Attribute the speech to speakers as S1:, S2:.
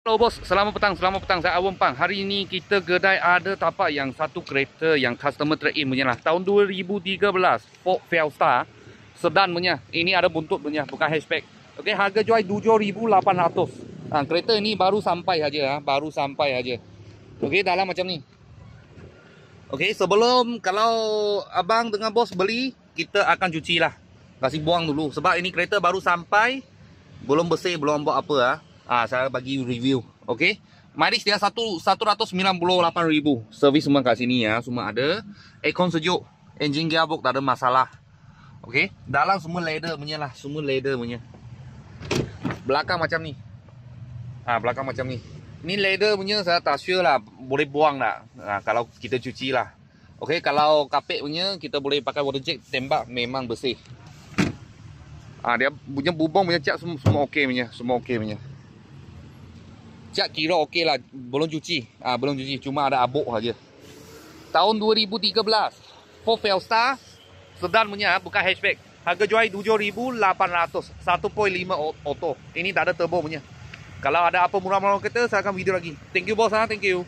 S1: Halo bos, selamat petang. Saya Awam Pang. Hari ini kita kedai ada tapak yang satu kereta yang customer trade in punya lah. Tahun 2013, Ford Fiesta sedan punya. Ini ada buntut punya, bukan hatchback. Okey, harga jual 7,800. Kereta ini baru sampai aja, baru sampai aja. Okey, dalam macam ni. Okey, sebelum kalau abang dengan bos beli, kita akan cuci lah. Kasih buang dulu sebab ini kereta baru sampai, belum bersih, belum buat apa . Saya bagi review. Okey. Mileage dia 198,000. Servis semua kat sini ya, semua ada. Aircon sejuk, engine gearbox tak ada masalah. Okey. Dalam semua leather punya lah, semua leather punya. Belakang macam ni. Belakang macam ni. Ni leather punya saya tak sure lah, boleh buang tak. Kalau kita cuci lah. Okey, kalau kapet punya kita boleh pakai water jet tembak, memang bersih. Dia punya bubong punya cat semua okey punya, semua okey punya. Cat kira okey lah, belum cuci. Belum cuci, cuma ada abuk saja. Tahun 2013, Ford Fiesta sedan punya, bukan hatchback. Harga jual 7,800, 1.5 auto. Ini tak ada turbo punya. Kalau ada apa murah-murah kereta, saya akan video lagi. Thank you bos, thank you.